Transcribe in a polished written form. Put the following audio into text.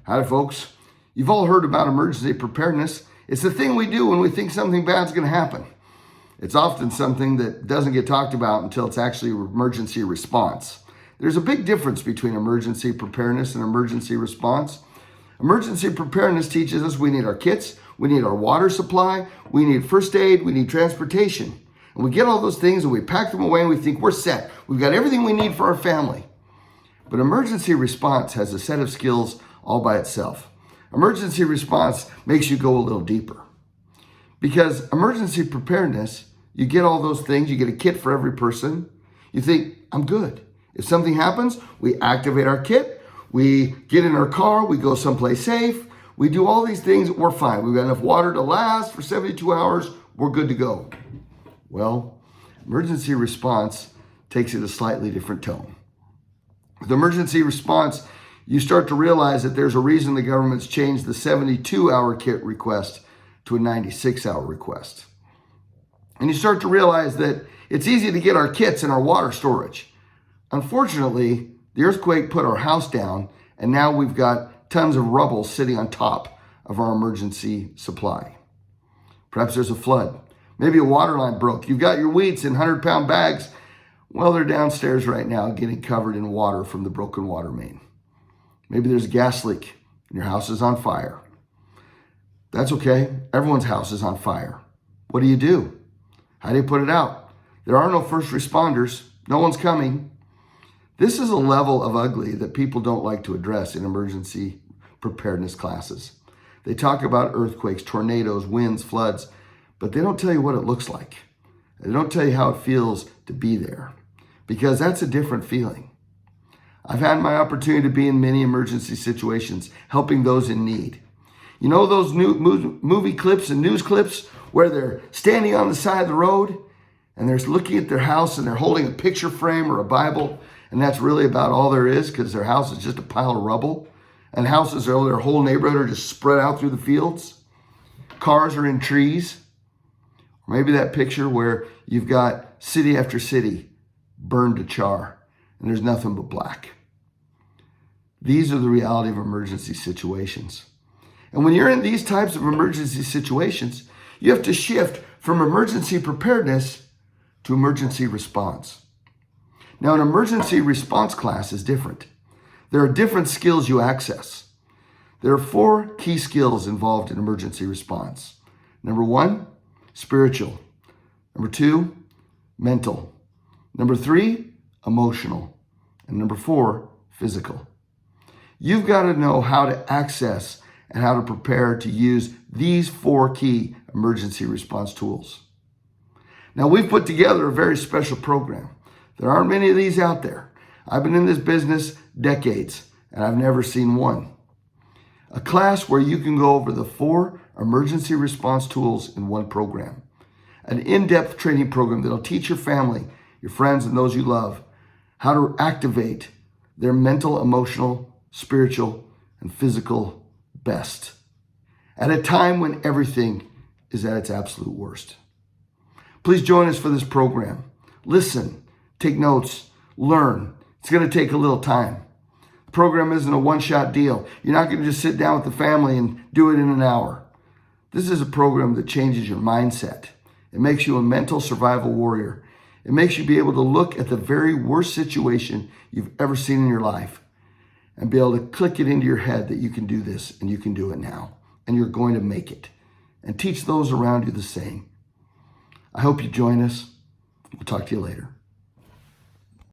Howdy, folks. You've all heard about emergency preparedness. It's the thing we do when we think something bad's going to happen. It's often something that doesn't get talked about until it's actually an emergency response. There's a big difference between emergency preparedness and emergency response. Emergency preparedness teaches us we need our kits, we need our water supply, we need first aid, we need transportation. And we get all those things and we pack them away and we think we're set. We've got everything we need for our family. But emergency response has a set of skills all by itself. Emergency response makes you go a little deeper. Because emergency preparedness, you get all those things, you get a kit for every person. You think, I'm good. If something happens, we activate our kit, we get in our car, we go someplace safe, we do all these things, we're fine. We've got enough water to last for 72 hours, we're good to go. Well, emergency response takes it a slightly different tone. With emergency response, you start to realize that there's a reason the government's changed the 72-hour kit request to a 96-hour request. And you start to realize that it's easy to get our kits in our water storage. Unfortunately, the earthquake put our house down, and now we've got tons of rubble sitting on top of our emergency supply. Perhaps there's a flood. Maybe a water line broke. You've got your wheats in 100-pound bags. Well, they're downstairs right now getting covered in water from the broken water main. Maybe there's a gas leak and your house is on fire. That's okay. Everyone's house is on fire. What do? How do you put it out? There are no first responders. No one's coming. This is a level of ugly that people don't like to address in emergency preparedness classes. They talk about earthquakes, tornadoes, winds, floods, but they don't tell you what it looks like. They don't tell you how it feels to be there, because that's a different feeling. I've had my opportunity to be in many emergency situations, helping those in need. You know those new movie clips and news clips where they're standing on the side of the road and they're looking at their house and they're holding a picture frame or a Bible, and that's really about all there is because their house is just a pile of rubble, and houses or their whole neighborhood are just spread out through the fields. Cars are in trees. Or maybe that picture where you've got city after city burned to char and there's nothing but black. These are the reality of emergency situations. And when you're in these types of emergency situations, you have to shift from emergency preparedness to emergency response. Now, an emergency response class is different. There are different skills you access. There are 4 key skills involved in emergency response. Number 1, spiritual. Number 2, mental. Number 3, emotional. And number 4, physical. You've got to know how to access and how to prepare to use these 4 key emergency response tools. Now, we've put together a very special program. There aren't many of these out there. I've been in this business decades, and I've never seen one. A class where you can go over the 4 emergency response tools in one program. An in-depth training program that'll teach your family, your friends, and those you love how to activate their mental, emotional, spiritual, and physical best at a time when everything is at its absolute worst. Please join us for this program. Listen, take notes, learn. It's going to take a little time. The program isn't a one-shot deal. You're not going to just sit down with the family and do it in an hour. This is a program that changes your mindset. It makes you a mental survival warrior. It makes you be able to look at the very worst situation you've ever seen in your life and be able to click it into your head that you can do this and you can do it now and you're going to make it, and teach those around you the same. I hope you join us. We'll talk to you later.